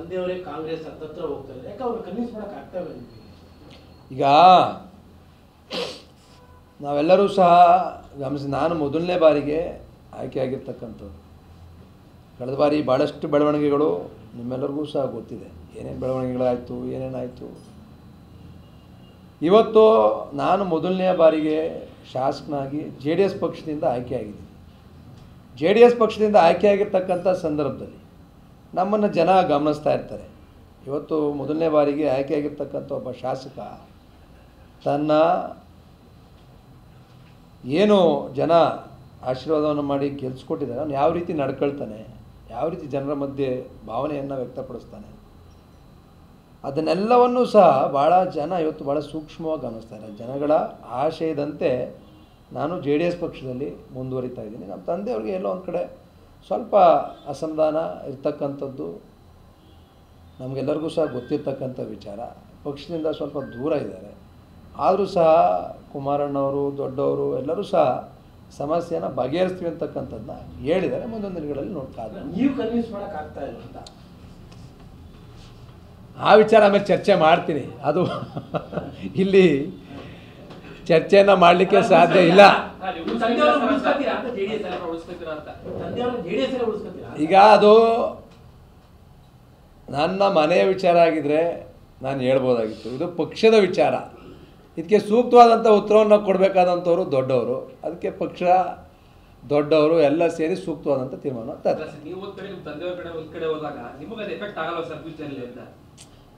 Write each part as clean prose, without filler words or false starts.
ತಂದೆಯವರೇ ಕಾಂಗ್ರೆಸ್ ಹತ್ತತ್ರ ಹೋಗ್ತಾರೆ, ಯಾಕೆ ಅವ್ರು ಕನ್ವಿನ್ಸ್ ಮಾಡಕ್ಕೆ ಆಗ್ತವೆ? ಈಗ ನಾವೆಲ್ಲರೂ ಸಹ ಗಮನಿಸಿ, ನಾನು ಮೊದಲನೇ ಬಾರಿಗೆ ಆಯ್ಕೆಯಾಗಿರ್ತಕ್ಕಂಥದ್ದು. ಕಳೆದ ಬಾರಿ ಭಾಳಷ್ಟು ಬೆಳವಣಿಗೆಗಳು ನಿಮ್ಮೆಲ್ಲರಿಗೂ ಸಹ ಗೊತ್ತಿದೆ, ಏನೇನು ಬೆಳವಣಿಗೆಗಳಾಯಿತು, ಏನೇನಾಯಿತು. ಇವತ್ತು ನಾನು ಮೊದಲನೆಯ ಬಾರಿಗೆ ಶಾಸಕನಾಗಿ JDS ಪಕ್ಷದಿಂದ ಆಯ್ಕೆಯಾಗಿದ್ದೀನಿ. JDS ಪಕ್ಷದಿಂದ ಆಯ್ಕೆಯಾಗಿರ್ತಕ್ಕಂಥ ಸಂದರ್ಭದಲ್ಲಿ ನಮ್ಮನ್ನು ಜನ ಗಮನಿಸ್ತಾ ಇರ್ತಾರೆ. ಇವತ್ತು ಮೊದಲನೇ ಬಾರಿಗೆ ಆಯ್ಕೆಯಾಗಿರ್ತಕ್ಕಂಥ ಒಬ್ಬ ಶಾಸಕ ತನ್ನ ಏನು ಜನ ಆಶೀರ್ವಾದವನ್ನು ಮಾಡಿ ಗೆಲ್ಲಿಸ್ಕೊಟ್ಟಿದ್ದಾರೆ, ಅವನು ಯಾವ ರೀತಿ ನಡ್ಕೊಳ್ತಾನೆ, ಯಾವ ರೀತಿ ಜನರ ಮಧ್ಯೆ ಭಾವನೆಯನ್ನು ವ್ಯಕ್ತಪಡಿಸ್ತಾನೆ, ಅದನ್ನೆಲ್ಲವನ್ನೂ ಸಹ ಭಾಳ ಜನ ಇವತ್ತು ಭಾಳ ಸೂಕ್ಷ್ಮವಾಗಿ ಗಮನಿಸ್ತಾರೆ. ಜನಗಳ ಆಶಯದಂತೆ ನಾನು JDS ಪಕ್ಷದಲ್ಲಿ ಮುಂದುವರಿತಾ ಇದ್ದೀನಿ. ನಮ್ಮ ತಂದೆಯವ್ರಿಗೆ ಎಲ್ಲೋ ಒಂದು ಕಡೆ ಸ್ವಲ್ಪ ಅಸಮಾಧಾನ ಇರ್ತಕ್ಕಂಥದ್ದು ನಮಗೆಲ್ಲರಿಗೂ ಸಹ ಗೊತ್ತಿರ್ತಕ್ಕಂಥ ವಿಚಾರ. ಪಕ್ಷದಿಂದ ಸ್ವಲ್ಪ ದೂರ ಇದ್ದಾರೆ. ಆದರೂ ಸಹ ಕುಮಾರಣ್ಣವರು, ದೊಡ್ಡವರು ಎಲ್ಲರೂ ಸಹ ಸಮಸ್ಯೆಯನ್ನು ಬಗೆಹರಿಸ್ತೀವಿ ಅಂತಕ್ಕಂಥದ್ದನ್ನ ಹೇಳಿದ್ದಾರೆ. ಮುಂದೊಂದು ದಿನಗಳಲ್ಲಿ ನೋಡ್ತಾರೆ. ನೀವು ಕನ್ವಿನ್ಸ್ ಮಾಡೋಕ್ಕಾಗ್ತಾ ಇಲ್ಲ ಅಂತ ಆ ವಿಚಾರ ಆಮೇಲೆ ಚರ್ಚೆ ಮಾಡ್ತೀನಿ. ಅದು ಇಲ್ಲಿ ಚರ್ಚೆಯನ್ನು ಮಾಡಲಿಕ್ಕೆ ಸಾಧ್ಯ ಇಲ್ಲ. ಈಗ ಅದು ನನ್ನ ಮನೆಯ ವಿಚಾರ ಆಗಿದ್ರೆ ನಾನು ಹೇಳ್ಬೋದಾಗಿತ್ತು. ಇದು ಪಕ್ಷದ ವಿಚಾರ. ಇದಕ್ಕೆ ಸೂಕ್ತವಾದಂಥ ಉತ್ತರವನ್ನು ಕೊಡಬೇಕಾದಂಥವ್ರು ದೊಡ್ಡವರು. ಅದಕ್ಕೆ ಪಕ್ಷ ದೊಡ್ಡವರು ಎಲ್ಲ ಸೇರಿ ಸೂಕ್ತವಾದಂಥ ತೀರ್ಮಾನ ತರ್ತಾರೆ.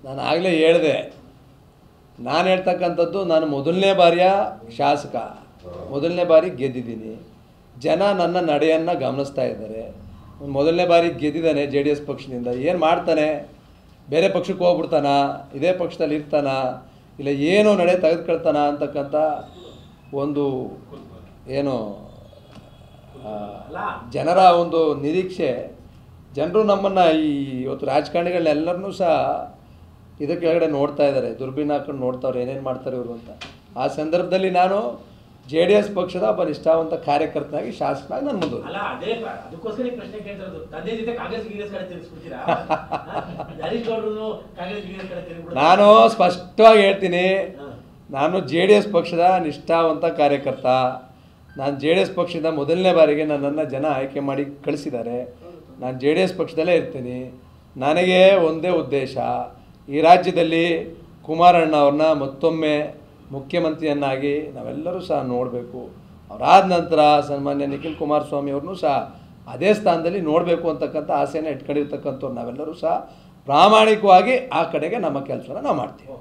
ನಾನು ಆಗಲೇ ಹೇಳಿದೆ, ನಾನು ಹೇಳ್ತಕ್ಕಂಥದ್ದು, ನಾನು ಮೊದಲನೇ ಬಾರಿಯ ಶಾಸಕ, ಮೊದಲನೇ ಬಾರಿ ಗೆದ್ದಿದ್ದೀನಿ. ಜನ ನನ್ನ ನಡೆಯನ್ನು ಗಮನಿಸ್ತಾ ಇದ್ದಾರೆ. ಮೊದಲನೇ ಬಾರಿ ಗೆದ್ದಿದ್ದಾನೆ JDS ಪಕ್ಷದಿಂದ. ಏನು ಮಾಡ್ತಾನೆ, ಬೇರೆ ಪಕ್ಷಕ್ಕೆ ಹೋಗ್ಬಿಡ್ತಾನ, ಇದೇ ಪಕ್ಷದಲ್ಲಿ ಇರ್ತಾನ, ಇಲ್ಲ ಏನೋ ನಡೆ ತೆಗೆದುಕೊಳ್ತಾನ ಅಂತಕ್ಕಂಥ ಒಂದು ಏನು ಜನರ ಒಂದು ನಿರೀಕ್ಷೆ. ಜನರು ನಮ್ಮನ್ನು ಇವತ್ತು ರಾಜಕಾರಣಿಗಳನ್ನೆಲ್ಲರನ್ನೂ ಸಹ ಇದಕ್ಕೆ ಕೆಳಗಡೆ ನೋಡ್ತಾ ಇದ್ದಾರೆ, ದುರ್ಬೀನ್ ಹಾಕೊಂಡು ನೋಡ್ತಾವ್ರು ಏನೇನು ಮಾಡ್ತಾರೆ ಇವರು ಅಂತ. ಆ ಸಂದರ್ಭದಲ್ಲಿ ನಾನು JDS ಪಕ್ಷದ ಒಬ್ಬ ನಿಷ್ಠಾವಂತ ಕಾರ್ಯಕರ್ತನಾಗಿ ಶಾಸಕನಾಗಿ ನಾನು ಮುಂದೆ ನಾನು ಸ್ಪಷ್ಟವಾಗಿ ಹೇಳ್ತೀನಿ, ನಾನು JDS ಪಕ್ಷದ ನಿಷ್ಠಾವಂತ ಕಾರ್ಯಕರ್ತ. ನಾನು JDS ಪಕ್ಷದ ಮೊದಲನೇ ಬಾರಿಗೆ ನನ್ನನ್ನು ಜನ ಆಯ್ಕೆ ಮಾಡಿ ಕಳಿಸಿದ್ದಾರೆ. ನಾನು JDS ಪಕ್ಷದಲ್ಲೇ ಇರ್ತೀನಿ. ನನಗೆ ಒಂದೇ ಉದ್ದೇಶ, ಈ ರಾಜ್ಯದಲ್ಲಿ ಕುಮಾರಣ್ಣ ಅವ್ರನ್ನ ಮತ್ತೊಮ್ಮೆ ಮುಖ್ಯಮಂತ್ರಿಯನ್ನಾಗಿ ನಾವೆಲ್ಲರೂ ಸಹ ನೋಡಬೇಕು. ಅವರಾದ ನಂತರ ಸನ್ಮಾನ್ಯ ನಿಖಿಲ್ ಕುಮಾರಸ್ವಾಮಿ ಅವ್ರನ್ನೂ ಸಹ ಅದೇ ಸ್ಥಾನದಲ್ಲಿ ನೋಡಬೇಕು ಅಂತಕ್ಕಂಥ ಆಸೆಯನ್ನು ಇಟ್ಕೊಂಡಿರ್ತಕ್ಕಂಥವ್ರು ನಾವೆಲ್ಲರೂ ಸಹ ಪ್ರಾಮಾಣಿಕವಾಗಿ ಆ ಕಡೆಗೆ ನಮ್ಮ ಕೆಲಸನ ನಾವು ಮಾಡ್ತೀವಿ.